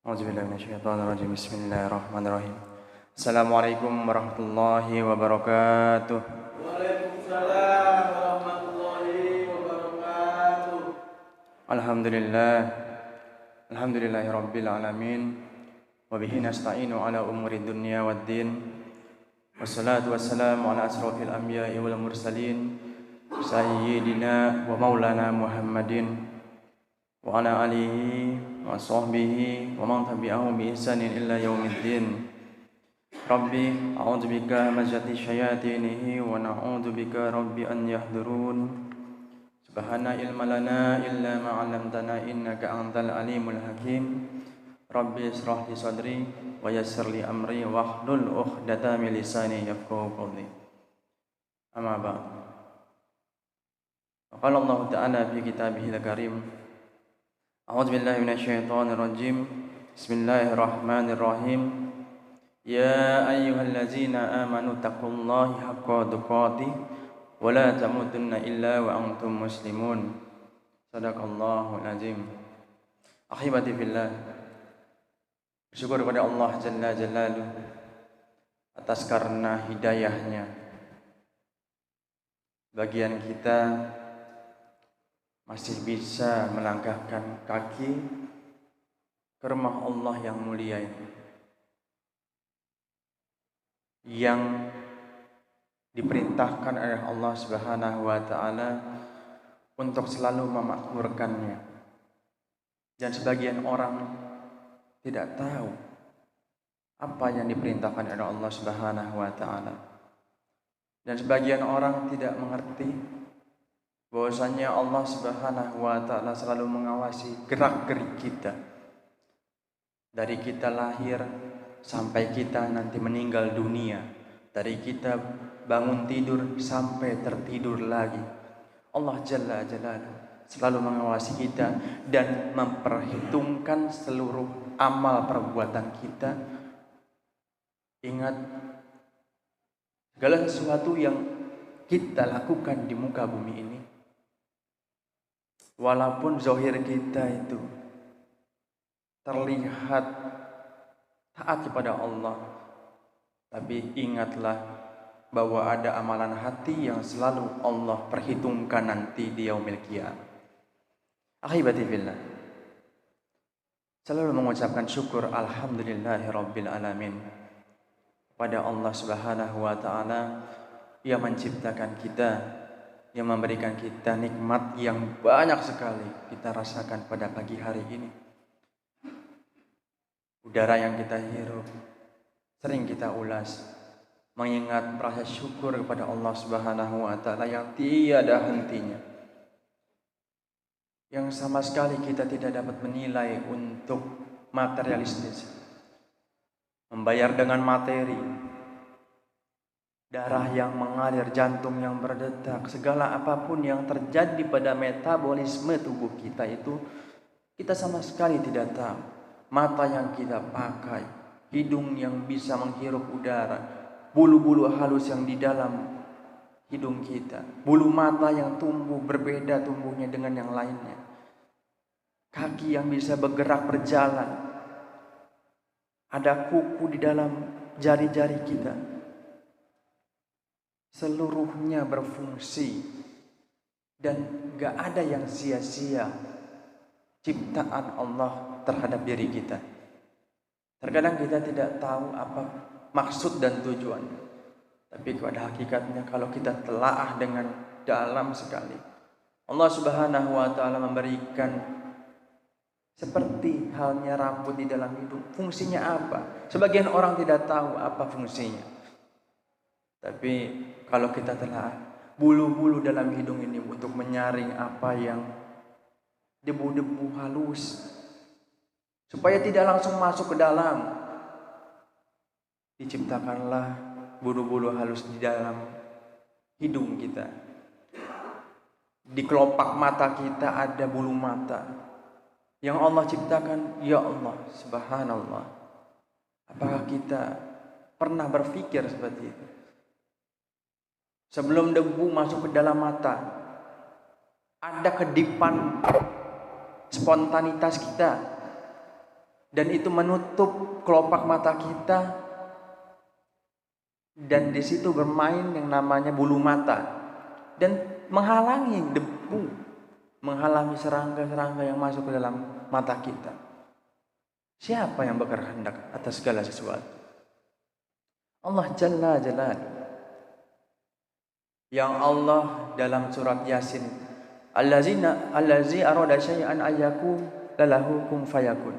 A'udzubillahiminasyaitonirrajim. Bismillahirrahmanirrahim. Assalamualaikum warahmatullahi wabarakatuh. Waalaikumsalam warahmatullahi wabarakatuh. Alhamdulillah. Alhamdulillahi rabbil alamin. Wa bihi nasta'inu ala umuri dunya waddin. Wassalatu wassalamu ala asrafil anbiya'i wal mursalin sayyidina wa maulana Muhammadin wa ala alihi wa sahbihi wa man tabi'ahum bi ihsanin illa yaumiddin. Rabbi a'udzubika hamazati syayatinihi wa na'udzubika rabbi an yahdurun. Subhana ilma lana illa ma 'allamtana innaka antal alimul hakim. Rabbi israh li sadri wa yassir li amri wahlul 'uqdatam min lisani yafqahu qawli. Amma ba'd. Qala Allah Ta'ala fi kitabihil karim. A'udzu billahi minasyaitonir rajim. Bismillahirrahmanirrahim. Ya ayyuhallazina amanu taqullaha haqqa tuqatih wa la tamutunna illa wa antum muslimun. Shadaqallahul azim. Akhibati fillah. Bersyukur kepada Allah Jalla Jalaluhu atas karena hidayahnya bagian kita masih bisa melangkahkan kaki ke rumah Allah yang mulia ini, yang diperintahkan oleh Allah Subhanahu wa Ta'ala untuk selalu memakmurkannya. Dan sebagian orang tidak tahu apa yang diperintahkan oleh Allah Subhanahu wa Ta'ala, dan sebagian orang tidak mengerti bahwasanya Allah Subhanahu wa Ta'ala selalu mengawasi gerak-gerik kita dari kita lahir sampai kita nanti meninggal dunia, dari kita bangun tidur sampai tertidur lagi. Allah Jalla Jalaluhu selalu mengawasi kita dan memperhitungkan seluruh amal perbuatan kita. Ingat, segala sesuatu yang kita lakukan di muka bumi ini, walaupun zahir kita itu terlihat taat kepada Allah, tapi ingatlah bahwa ada amalan hati yang selalu Allah perhitungkan nanti di yaumil qiyamah. Akhibati fillah, selalu mengucapkan syukur alhamdulillahirabbil alamin pada Allah Subhanahu wa Ta'ala yang menciptakan kita, yang memberikan kita nikmat yang banyak sekali kita rasakan pada pagi hari ini. Udara yang kita hirup sering kita ulas, mengingat rasa syukur kepada Allah Subhanahu wa Ta'ala yang tiada hentinya, yang sama sekali kita tidak dapat menilai untuk materialistis, membayar dengan materi, darah yang mengalir, jantung yang berdetak, segala apapun yang terjadi pada metabolisme tubuh kita itu kita sama sekali tidak tahu. Mata yang kita pakai, hidung yang bisa menghirup udara, bulu-bulu halus yang di dalam hidung kita, bulu mata yang tumbuh berbeda tumbuhnya dengan yang lainnya, kaki yang bisa bergerak berjalan, ada kuku di dalam jari-jari kita, seluruhnya berfungsi dan gak ada yang sia-sia ciptaan Allah terhadap diri kita. Terkadang kita tidak tahu apa maksud dan tujuannya, tapi pada hakikatnya kalau kita telaah dengan dalam sekali, Allah Subhanahu wa Ta'ala memberikan seperti halnya rambut di dalam hidung. Fungsinya apa? Sebagian orang tidak tahu apa fungsinya, tapi kalau kita telah bulu-bulu dalam hidung ini untuk menyaring apa yang debu-debu halus, supaya tidak langsung masuk ke dalam, diciptakanlah bulu-bulu halus di dalam hidung kita. Di kelopak mata kita ada bulu mata yang Allah ciptakan. Ya Allah, subhanallah, apakah kita pernah berpikir seperti itu? Sebelum debu masuk ke dalam mata, ada kedipan spontanitas kita. dan itu menutup kelopak mata kita, dan di situ bermain yang namanya bulu mata dan menghalangi debu, menghalangi serangga-serangga yang masuk ke dalam mata kita. Siapa yang berkehendak atas segala sesuatu? Allah Jalla Jalaluhu. Yang Allah dalam surat Yasin, allazi arada syai'an ayyakun lalahu kun fayakun.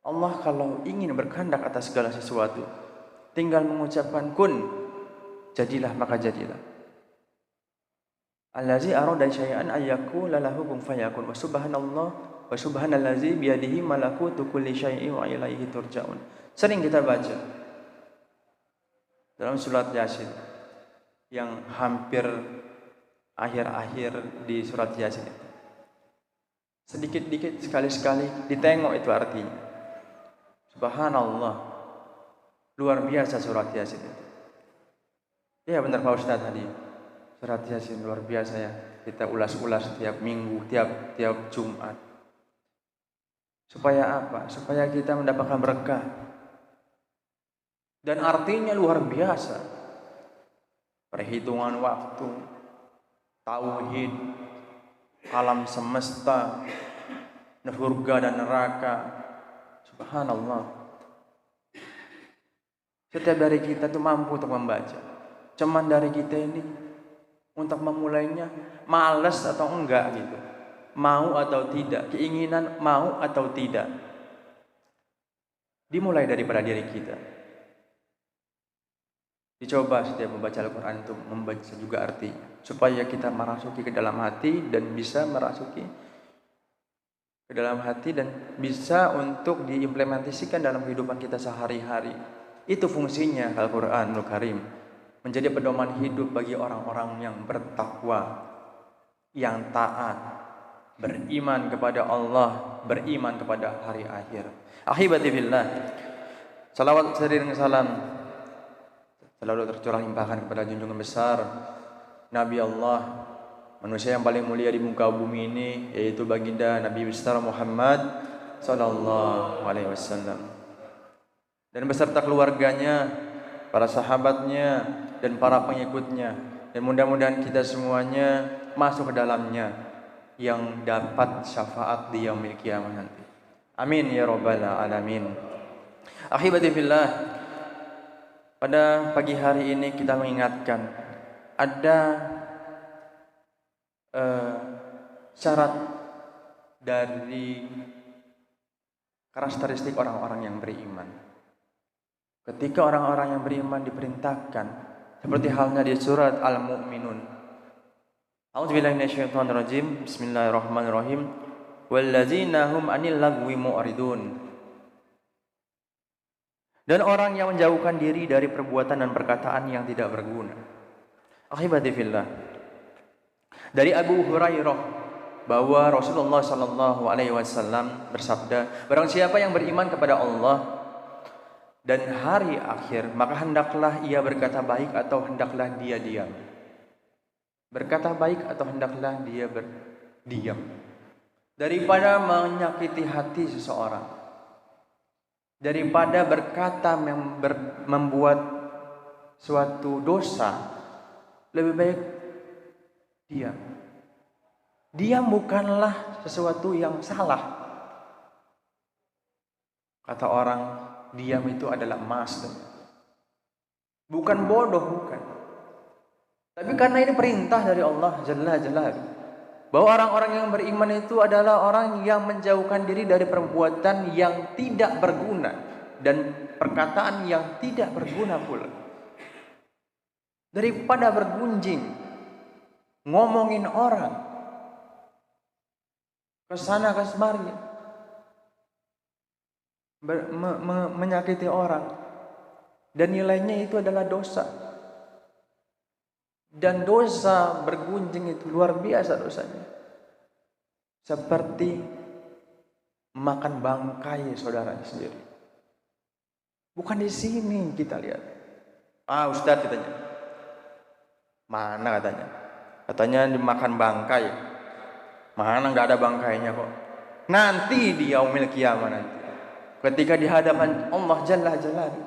Allah kalau ingin berkehendak atas segala sesuatu, tinggal mengucapkan kun, jadilah maka jadilah. Allazi arada syai'an ayyakun lalahu kun fayakun. Wa subhanallah wa subhanallazi biyadihi malakutu kulli syai'in wa ilaihi turja'un. Sering kita baca dalam surat Yasin, yang hampir akhir-akhir di surat Yasin itu. Sedikit-dikit sekali-sekali ditengok itu artinya. Subhanallah, luar biasa surat Yasin itu. Iya benar Pak Ustaz tadi. Surat Yasin luar biasa ya. Kita ulas-ulas tiap minggu, tiap Jumat. Supaya apa? Supaya kita mendapatkan berkah. Dan artinya luar biasa. Perhitungan waktu, tauhid, alam semesta, surga dan neraka. Subhanallah. Setiap dari kita tuh mampu untuk membaca. Cuman dari kita ini untuk memulainya malas atau enggak gitu. Mau atau tidak, keinginan mau atau tidak. Dimulai daripada diri kita. Dicoba setiap membaca Al-Quran itu membaca juga artinya, supaya kita merasuki ke dalam hati dan bisa merasuki ke dalam hati dan bisa untuk diimplementasikan dalam kehidupan kita sehari-hari. Itu fungsinya Al-Quranul Karim, menjadi pedoman hidup bagi orang-orang yang bertakwa, yang taat, beriman kepada Allah, beriman kepada hari akhir. Ahibati billah, salawat sering salam selalu tercurah limpahkan kepada junjungan besar Nabi Allah, manusia yang paling mulia di muka bumi ini, yaitu baginda Nabi besar Muhammad sallallahu alaihi wasallam, dan beserta keluarganya, para sahabatnya dan para pengikutnya, dan mudah-mudahan kita semuanya masuk ke dalamnya yang dapat syafaat di yaumil qiyamah nanti. Amin ya rabbal alamin. Ahibati fillah, pada pagi hari ini kita mengingatkan ada syarat dari karakteristik orang-orang yang beriman. Ketika orang-orang yang beriman diperintahkan, seperti halnya di surat Al-Mu'minun. A'udzubillahi minasyaitonirrajim. Bismillahirrahmanirrahim. Wallazina hum 'anil lagwi mu'ridun. Dan orang yang menjauhkan diri dari perbuatan dan perkataan yang tidak berguna. Ahibati fillah. Dari Abu Hurairah bahwa Rasulullah sallallahu alaihi wasallam bersabda, barang siapa yang beriman kepada Allah dan hari akhir, maka hendaklah ia berkata baik atau hendaklah dia diam. Berkata baik atau hendaklah dia berdiam. Daripada menyakiti hati seseorang, daripada berkata membuat suatu dosa, lebih baik diam. Diam bukanlah sesuatu yang salah. Kata orang, diam itu adalah emas. Bukan bodoh, bukan. Tapi karena ini perintah dari Allah Jalla Jalaluhu, bahwa orang-orang yang beriman itu adalah orang yang menjauhkan diri dari perbuatan yang tidak berguna dan perkataan yang tidak berguna pula. Daripada bergunjing, ngomongin orang kesana kesmari, menyakiti orang, dan nilainya itu adalah dosa. Dan dosa bergunjing itu luar biasa dosanya. Seperti makan bangkai saudaranya sendiri. Bukan di sini kita lihat. Ustaz katanya. Mana katanya? Katanya dimakan bangkai. Mana enggak ada bangkainya kok. Nanti di yaumil qiyamah nanti. Ketika di hadapan Allah Jalla Jalaluhu,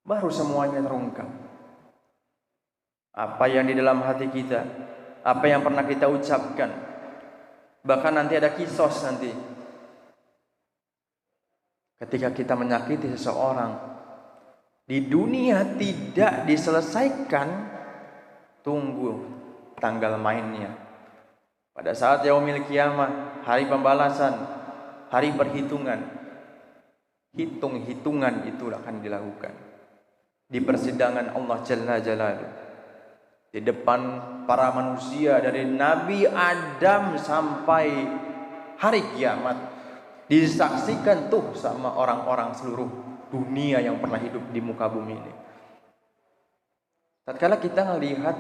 baru semuanya terungkap. Apa yang di dalam hati kita, apa yang pernah kita ucapkan. Bahkan nanti ada kisos nanti. Ketika kita menyakiti seseorang, di dunia tidak diselesaikan, tunggu tanggal mainnya. Pada saat yaumil qiyamah, hari pembalasan, hari perhitungan, hitung-hitungan itu akan dilakukan di persidangan Allah Jalla Jalaluhu, di depan para manusia dari Nabi Adam sampai hari kiamat, disaksikan tuh sama orang-orang seluruh dunia yang pernah hidup di muka bumi ini. Tatkala kita melihat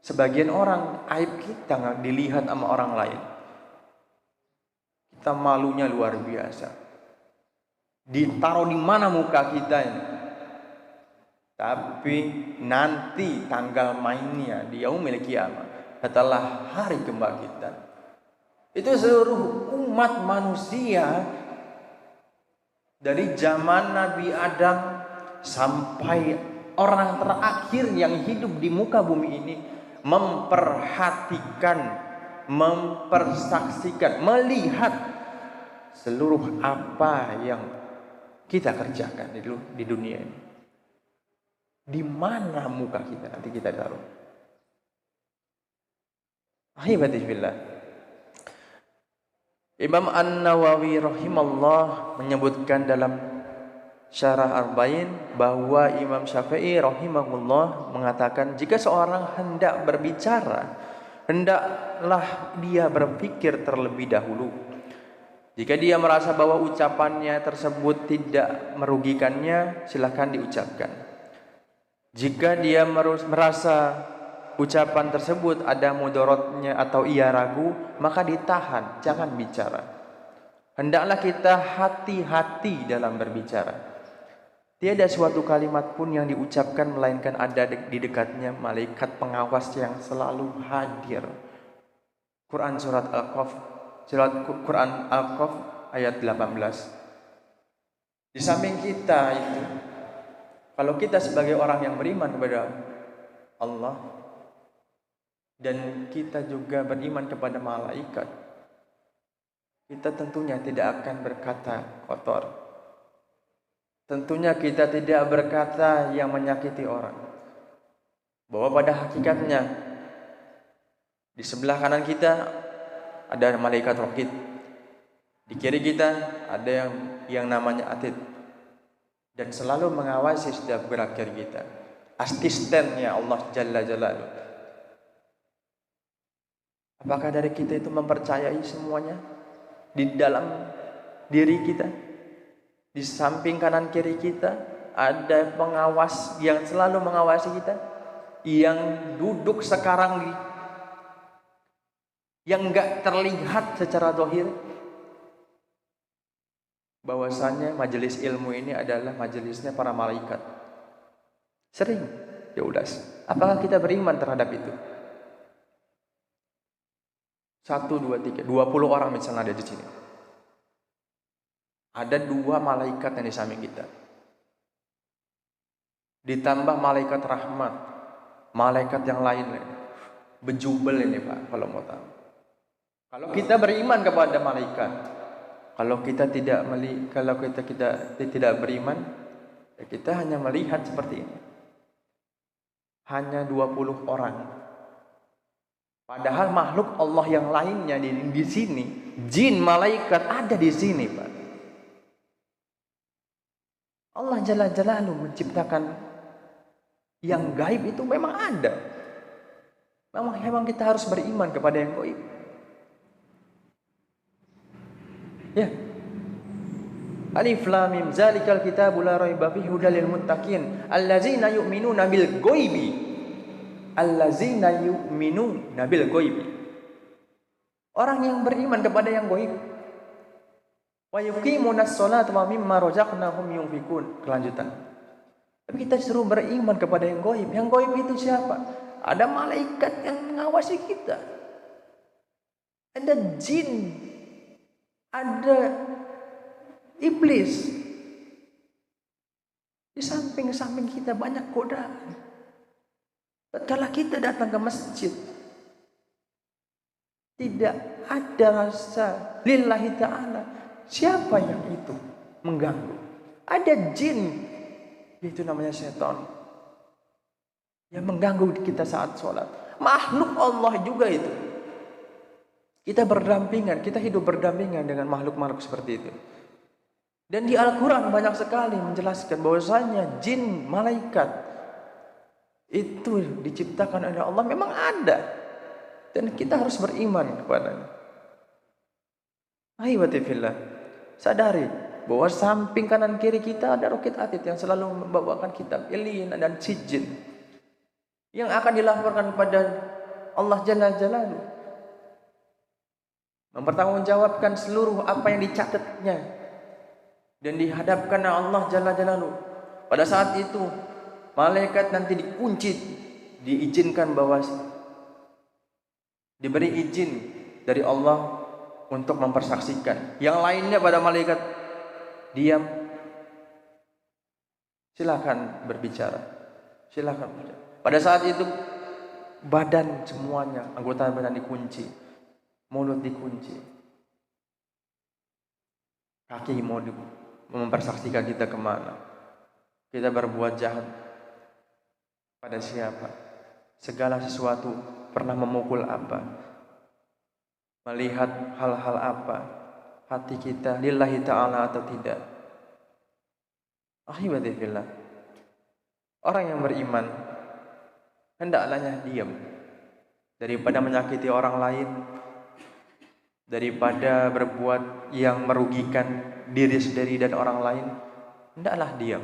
sebagian orang, aib kita nggak dilihat sama orang lain, kita malunya luar biasa. Ditaruh di mana muka kita ini? Tapi nanti tanggal mainnya di yaumil qiyamah, setelah hari kebangkitan, itu seluruh umat manusia dari zaman Nabi Adam sampai orang terakhir yang hidup di muka bumi ini memperhatikan, mempersaksikan, melihat seluruh apa yang kita kerjakan di dunia ini. Di mana muka kita nanti kita taruh? Ahibatibillah. Imam An-Nawawi rahimahullah menyebutkan dalam Syarah Arba'in bahwa Imam Syafi'i rahimahullah mengatakan, jika seorang hendak berbicara, hendaklah dia berpikir terlebih dahulu. Jika dia merasa bahwa ucapannya tersebut tidak merugikannya, silakan diucapkan. Jika dia merasa ucapan tersebut ada mudaratnya atau ia ragu, maka ditahan, jangan bicara. Hendaklah kita hati-hati dalam berbicara. Tiada suatu kalimat pun yang diucapkan melainkan ada di dekatnya malaikat pengawas yang selalu hadir. Quran surat Al-Qaf ayat 18. Di samping kita itu, kalau kita sebagai orang yang beriman kepada Allah dan kita juga beriman kepada malaikat, kita tentunya tidak akan berkata kotor. Tentunya kita tidak berkata yang menyakiti orang. Bahwa pada hakikatnya di sebelah kanan kita ada malaikat raqib. Di kiri kita ada yang namanya atid. Dan selalu mengawasi setiap gerak gerik kita. Asistennya Allah Jalla Jalaluhu. Apakah dari kita itu mempercayai semuanya di dalam diri kita? Di samping kanan kiri kita ada pengawas yang selalu mengawasi kita, yang duduk sekarang yang enggak terlihat secara zahir. Bahwasanya majelis ilmu ini adalah majelisnya para malaikat. Sering diulas. Apakah kita beriman terhadap itu? 1, 2, 3, 20 orang misalnya ada di sini. Ada 2 malaikat yang di samping kita. Ditambah malaikat rahmat, malaikat yang lain. Bejubel ini Pak, kalau mau tahu. Kalau kita beriman kepada malaikat, kalau kita tidak beriman, ya kita hanya melihat seperti ini. Hanya 20 orang. Padahal makhluk Allah yang lainnya di sini, jin, malaikat ada di sini, Pak. Allah Jalla Jalaluhu menciptakan yang gaib itu memang ada. Memang kita harus beriman kepada yang gaib. Ya. Alif Lam Mim zalikal kitabu la raiba fihi hudal lil muttaqin allazina yu'minuna bil ghaibi. Allazina yu'minuna bil ghaibi. Orang yang beriman kepada yang gaib. Wa yuqimunas sholata wa mimma razaqnahum yunfikun. Kelanjutan. Tapi kita disuruh beriman kepada yang gaib. Yang gaib itu siapa? Ada malaikat yang mengawasi kita. ada jin, ada iblis. Di samping-samping kita banyak godaan. Tatkala kita datang ke masjid, tidak ada rasa lillahi ta'ala. Siapa yang itu mengganggu? Ada jin, itu namanya setan, yang mengganggu kita saat sholat. Makhluk Allah juga itu. Kita berdampingan, kita hidup berdampingan dengan makhluk-makhluk seperti itu. Dan di Al-Quran banyak sekali menjelaskan bahwasanya jin, malaikat itu diciptakan oleh Allah, memang ada. Dan kita harus beriman kepadanya. Ahibati fillah, sadari bahwa samping kanan kiri kita ada roket atid yang selalu membawakan kitab ilin dan sijin yang akan dilaporkan kepada Allah Jalla Jalaluhu, mempertanggungjawabkan seluruh apa yang dicatatnya dan dihadapkan Allah Jalla Jalaluhu. Pada saat itu malaikat nanti dikunci, diizinkan bahwa diberi izin dari Allah untuk mempersaksikan. Yang lainnya pada malaikat diam. Silakan berbicara. Silakan berbicara. Pada saat itu badan semuanya, anggota badan dikunci, mulut dikunci, kaki mau mempersaksikan kita kemana, kita berbuat jahat pada siapa, segala sesuatu, pernah memukul apa, melihat hal-hal apa, hati kita lillahi ta'ala atau tidak. Ahibati fillah, orang yang beriman hendaklah diam daripada menyakiti orang lain, daripada berbuat yang merugikan diri sendiri dan orang lain. Hendaklah diam.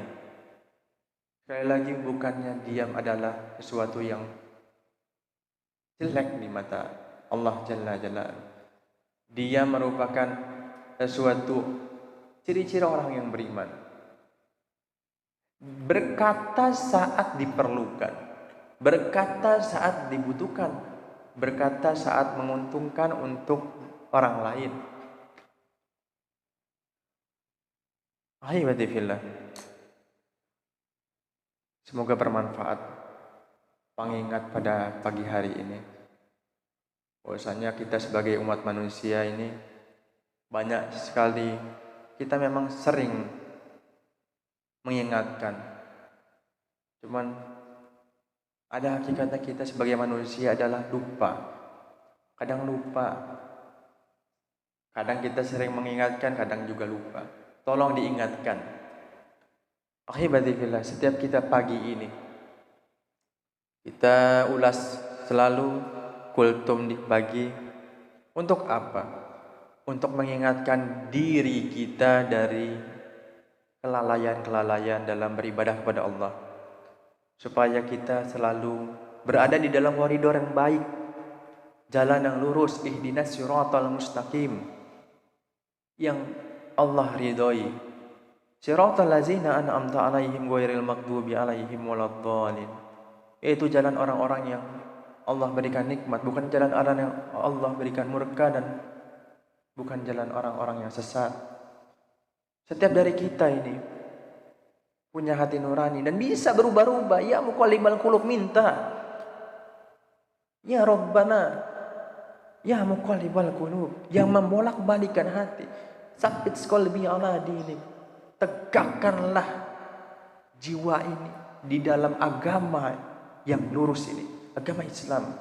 Sekali lagi, bukannya diam adalah sesuatu yang jelek di mata Allah Jalla Jalaluhu. Dia merupakan sesuatu ciri-ciri orang yang beriman. Berkata saat diperlukan, berkata saat dibutuhkan, berkata saat menguntungkan untuk orang lain. Ahibati fillah, semoga bermanfaat pengingat pada pagi hari ini. Bahwasanya kita sebagai umat manusia ini banyak sekali kita memang sering mengingatkan. Cuman ada hakikatnya kita sebagai manusia adalah lupa. Kadang lupa. Kadang kita sering mengingatkan, kadang juga lupa. Tolong diingatkan. Ahibati fillah, setiap kita pagi ini kita ulas selalu kultum di pagi. Untuk apa? Untuk mengingatkan diri kita dari kelalaian-kelalaian dalam beribadah kepada Allah, supaya kita selalu berada di dalam koridor yang baik, jalan yang lurus, ihdinas siratal mustaqim, yang Allah ridhoi, siratal ladzina an'amta 'alaihim ghairil maghdubi 'alaihim waladdallin, yaitu jalan orang-orang yang Allah berikan nikmat, bukan jalan orang yang Allah berikan murka, dan bukan jalan orang-orang yang sesat. Setiap dari kita ini punya hati nurani dan bisa berubah-ubah. Ya muqallibal qulub, minta. Ya Rabbana, ya muqallibal qulub, yang membolak-balikan hati. Sabit qalbi ala dinik, tegakkanlah jiwa ini di dalam agama yang lurus ini, agama Islam,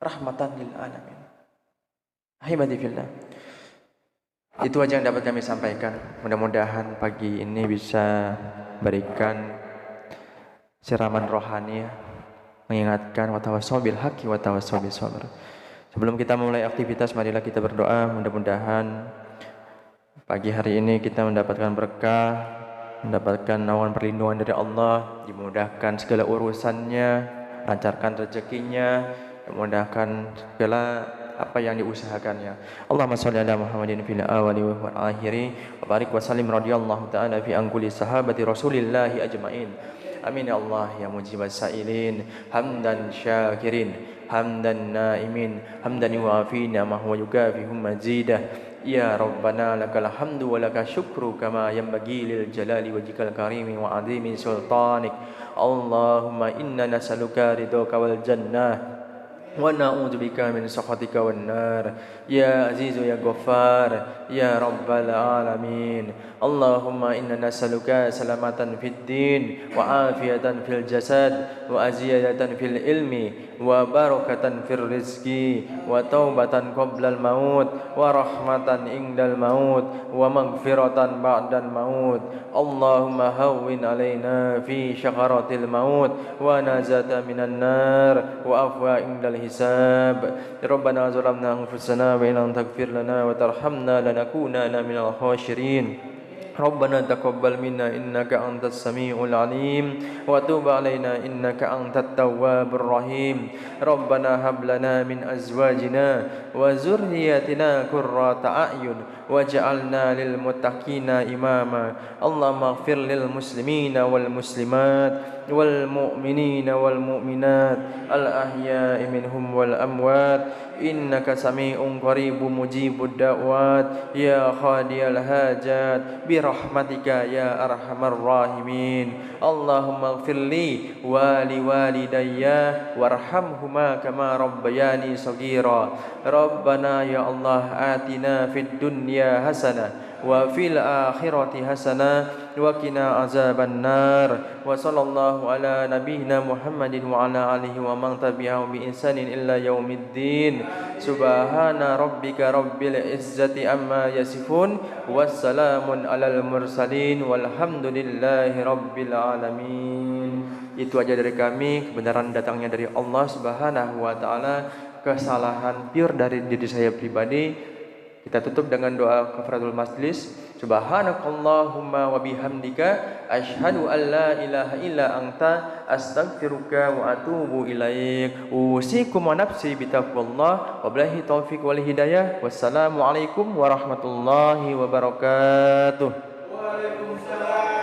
rahmatan lil alamin. Ahibati fillah, itu aja yang dapat kami sampaikan. Mudah-mudahan pagi ini bisa berikan siraman rohani, mengingatkan wa tawassaw bil haqqi wa tawassaw bis sabr. Sebelum kita mulai aktivitas, marilah kita berdoa. Mudah-mudahan pagi hari ini kita mendapatkan berkah, mendapatkan naungan perlindungan dari Allah, dimudahkan segala urusannya, lancarkan rezekinya, dimudahkan segala apa yang diusahakannya. Allahumma shalli ala Muhammadin fil awwali wal akhiri wa barik wa sallim radhiyallahu ta'ala fi anquli sahabati Rasulillah ajmain. Amin ya Allah ya mujibas sa'ilin. Hamdan syakirin, hamdan naimin, hamdan yuafi ni'amah wa yukafihum mazidah. Ya Rabbana lakal hamdu wa lakal syukru kama yanbaghi lil jalali wajhikal karimi wa azimi sultanik. Allahumma inna nas'aluka ridhaka wal jannah wa na'udzubika min sakhatika wan nar. Ya Azizu ya Ghaffar ya Rabbal alamin. Allahumma inna nas'aluka salamatan fid din wa afiyatan fil jasad wa aziyatan fil ilmi wa barakatan fir rizqi wa taubatan qablal maut wa rahmatan indal maut wa maghfiratan ba'dal maut. Allahumma hawwin alaina fi syakaratil maut wa najata minan nar wa afwa indal hisab. Rabbana zalamna anfusana wa in lam taghfir lana wa tarhamna lanakunanna minal khasirin. ربنا تقبل منا إنك أنت السميع العليم وتب علينا إنك أنت التواب الرحيم. ربنا هب لنا من أزواجنا وذرياتنا قرة أعين واجعلنا للمتقين إماما. اللهم اغفر للمسلمين والمسلمات والمؤمنين والمؤمنات الأحياء منهم والأموات إنك سميع قريب مجيب الدعوات يا خادي الحاجات برحمتك يا أرحم الراحمين. اللهم اغفر لي ولوالدي وارحمهما كما ربياني صغيرا. ربنا يا الله آتنا في الدنيا حسنة وفي الآخرة حسنة وقنا عذاب النار. وصلى الله على نبينا محمد وعلى آله ومن تبعه بإحسان إلى يوم الدين. سبحان ربك رب العزة عما يصفون والسلام على المرسلين والحمد لله رب العالمين. Itu aja dari kami, kebenaran datangnya dari Allah Subhanahu wa taala, kesalahan pure dari diri saya pribadi. Kita tutup dengan doa kafaratul majlis. Subhanakallahumma wa bihamdika asyhadu an la ilaha illa anta astaghfiruka wa atubu ilaik. Usikum wa nafsi bitaqwallah wa billahi taufiq wal hidayah. Wassalamu alaikum warahmatullahi wabarakatuh. Waalaikumsalam.